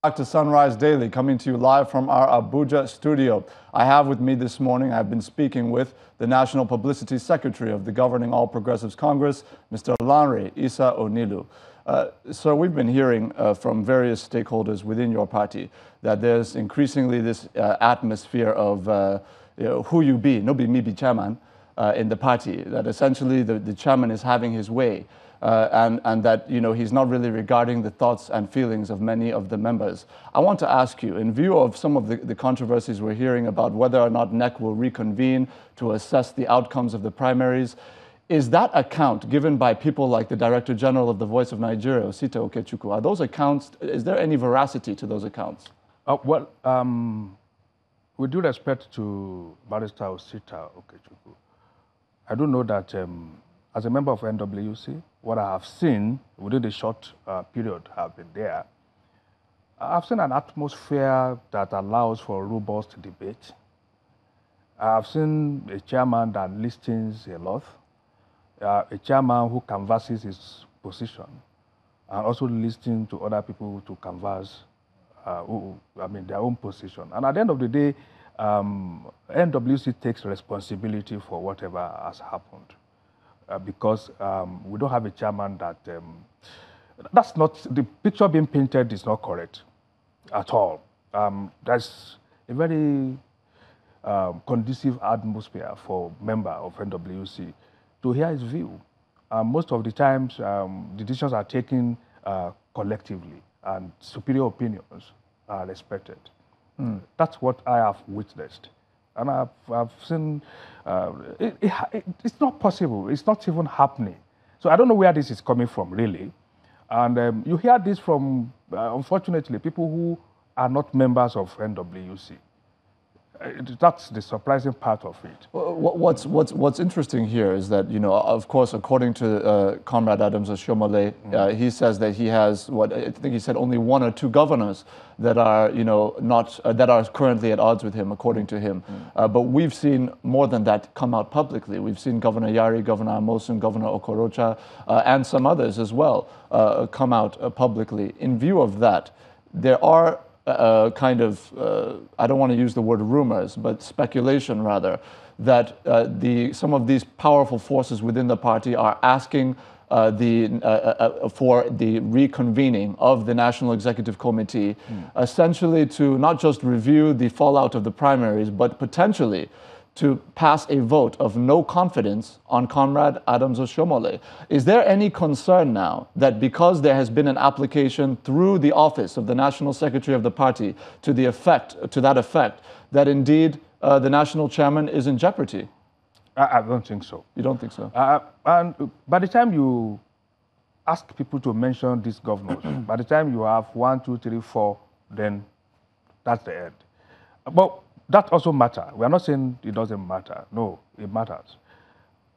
Back to Sunrise Daily, coming to you live from our Abuja studio. I have with me this morning, I've been speaking with the National Publicity Secretary of the Governing All Progressives Congress, Mr. Lanre Issa Onilu. So we've been hearing from various stakeholders within your party that there's increasingly this atmosphere of who you be, no be me be chairman in the party, that essentially the chairman is having his way. And that he's not really regarding the thoughts and feelings of many of the members. I want to ask you, in view of some of the controversies we're hearing about whether or not NEC will reconvene to assess the outcomes of the primaries, is that account given by people like the Director General of the Voice of Nigeria, Osita Okechukwu, are those accounts, is there any veracity to those accounts? With due respect to Barrister Osita Okechukwu, I do know that as a member of NWC, what I have seen within the short period I've been there, I've seen an atmosphere that allows for robust debate. I've seen a chairman that listens a lot, a chairman who canvasses his position, and also listening to other people to canvass their own position. And at the end of the day, NWC takes responsibility for whatever has happened. Because we don't have a chairman that, that's not, the picture being painted is not correct at all. There's a very conducive atmosphere for a member of NWC to hear his view. Most of the times, the decisions are taken collectively and superior opinions are respected. That's what I have witnessed. And I've seen, it's not possible. It's not even happening. So I don't know where this is coming from, really. And you hear this from, unfortunately, people who are not members of NWC. That's the surprising part of it. What's interesting here is that, of course, according to Comrade Adams Oshiomhole, he says that he has, I think he said only one or two governors that are, that are currently at odds with him, according to him. But we've seen more than that come out publicly. We've seen Governor Yari, Governor Amosun, Governor Okorocha, and some others as well come out publicly. In view of that, there are I don't want to use the word rumors, but speculation rather, that some of these powerful forces within the party are asking for the reconvening of the National Executive Committee, essentially to not just review the fallout of the primaries, but potentially to pass a vote of no confidence on Comrade Adams Oshiomhole. Is there any concern now that because there has been an application through the office of the National Secretary of the party to that effect, that indeed the national chairman is in jeopardy? I don't think so. You don't think so? And by the time you ask people to mention these governors, by the time you have 1, 2, 3, 4, then that's the end. But that also matters. We are not saying it doesn't matter. No, it matters.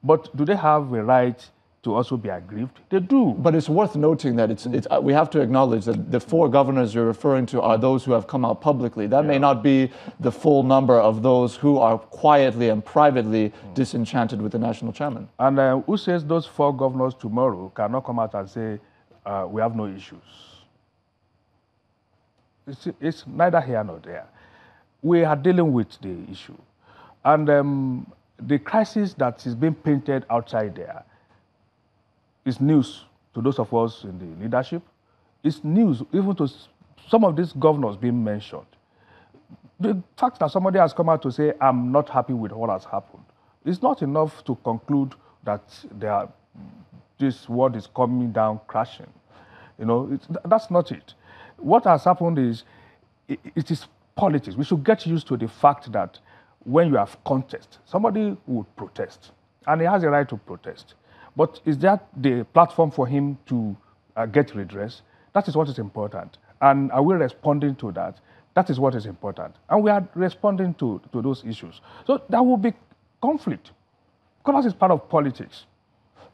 But do they have a right to also be aggrieved? They do. But it's worth noting that we have to acknowledge that the 4 governors you're referring to are those who have come out publicly. That may not be the full number of those who are quietly and privately disenchanted with the national chairman. And who says those 4 governors tomorrow cannot come out and say, we have no issues? It's neither here nor there. We are dealing with the issue. And the crisis that is being painted outside there is news to those of us in the leadership. It's news even to some of these governors being mentioned. The fact that somebody has come out to say, I'm not happy with what has happened, is not enough to conclude that this world is coming down crashing. That's not it. What has happened is, it is politics. We should get used to the fact that when you have contest, somebody would protest, and he has a right to protest. But is that the platform for him to get redress? That is what is important. And are we responding to that? That is what is important. And we are responding to those issues. So there will be conflict, because that is part of politics.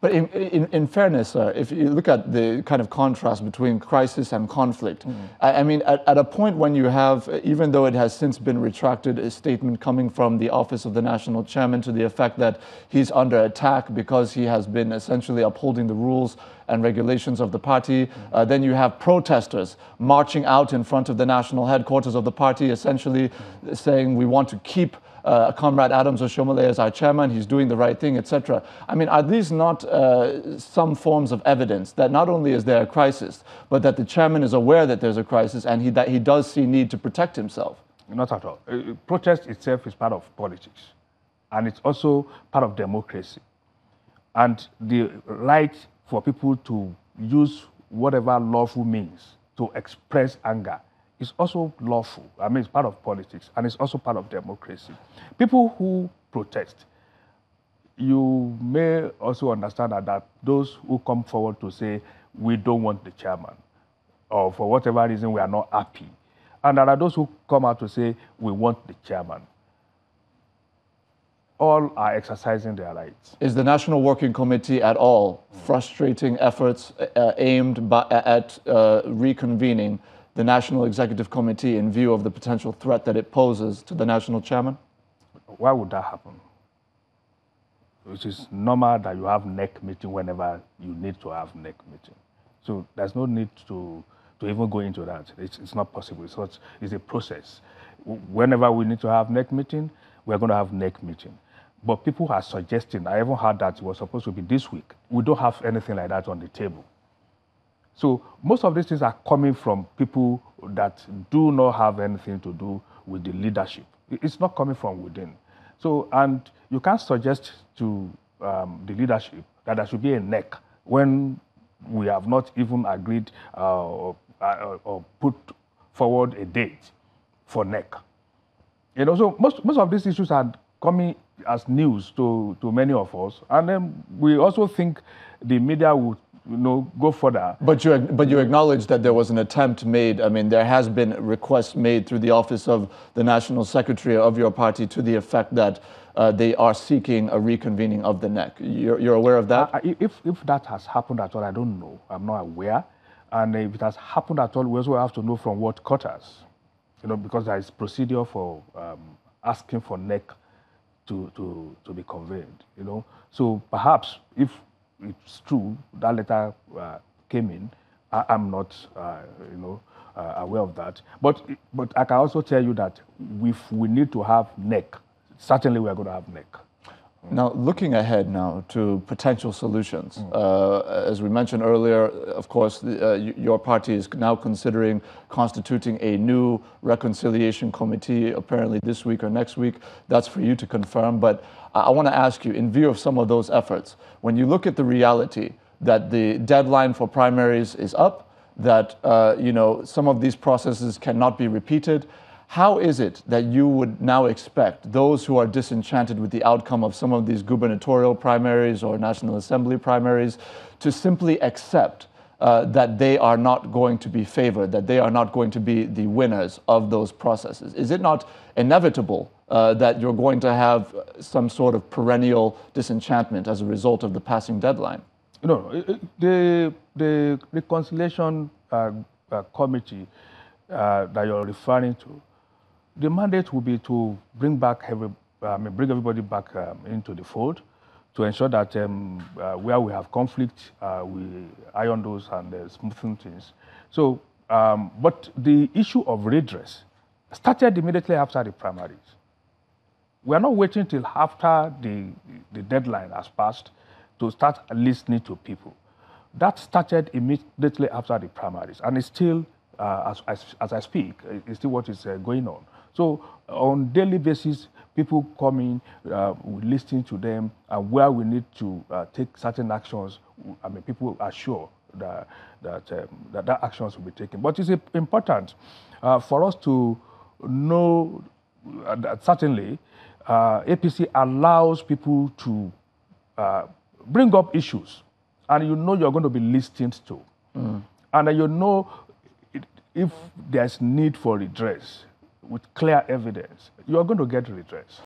But in fairness, sir, if you look at the kind of contrast between crisis and conflict, I mean, at a point when you have, even though it has since been retracted, a statement coming from the office of the national chairman to the effect that he's under attack because he has been essentially upholding the rules and regulations of the party. Then you have protesters marching out in front of the national headquarters of the party, essentially saying we want to keep Comrade Adams Oshomole as our chairman, he's doing the right thing, etc. I mean, are these not some forms of evidence that not only is there a crisis, but that the chairman is aware that there's a crisis and that he does see need to protect himself? Not at all. Protest itself is part of politics, and it's also part of democracy. And the right for people to use whatever lawful means to express anger is also lawful. I mean, it's part of politics, and it's also part of democracy. People who protest, you may also understand that those who come forward to say, we don't want the chairman, or for whatever reason, we are not happy. And there are those who come out to say, we want the chairman. All are exercising their rights. Is the National Working Committee at all frustrating efforts aimed at reconvening the National Executive Committee in view of the potential threat that it poses to the national chairman? Why would that happen? It is normal that you have NEC meeting whenever you need to have NEC meeting. So there's no need to even go into that. It's not possible. It's a process. Whenever we need to have NEC meeting, we're going to have NEC meeting. But people are suggesting, I even heard that it was supposed to be this week. We don't have anything like that on the table. So most of these things are coming from people that do not have anything to do with the leadership. It's not coming from within. So, and you can't suggest to the leadership that there should be a NEC when we have not even agreed or put forward a date for NEC. You know, so most of these issues are coming as news to many of us, and then we also think the media would go further. But you acknowledge that there was an attempt made. I mean, there has been requests made through the office of the National Secretary of your party to the effect that they are seeking a reconvening of the NEC. You're aware of that? If that has happened at all, I don't know. I'm not aware. And if it has happened at all, we also have to know from what quarters. Because there is procedure for asking for NEC to be convened. So perhaps if it's true that letter came in, I'm not aware of that. But I can also tell you that if we need to have NEC, certainly we are going to have NEC. Now, looking ahead now to potential solutions, as we mentioned earlier, of course, your party is now considering constituting a new reconciliation committee, apparently this week or next week. That's for you to confirm. But I want to ask you, in view of some of those efforts, when you look at the reality that the deadline for primaries is up, that some of these processes cannot be repeated, how is it that you would now expect those who are disenchanted with the outcome of some of these gubernatorial primaries or National Assembly primaries to simply accept that they are not going to be favored, that they are not going to be the winners of those processes? Is it not inevitable that you're going to have some sort of perennial disenchantment as a result of the passing deadline? The reconciliation committee that you're referring to, the mandate will be to bring everybody back into the fold, to ensure that where we have conflict, we iron those and smoothen things. So, but the issue of redress started immediately after the primaries. We are not waiting till after the deadline has passed to start listening to people. That started immediately after the primaries, and it's still, as I speak, it's still what is going on. So on a daily basis, people come in, we listen to them, and where we need to take certain actions, people are sure that actions will be taken. But it's important for us to know that certainly APC allows people to bring up issues, and you're going to be listened to. And if there's need for redress, with clear evidence, you are going to get redress.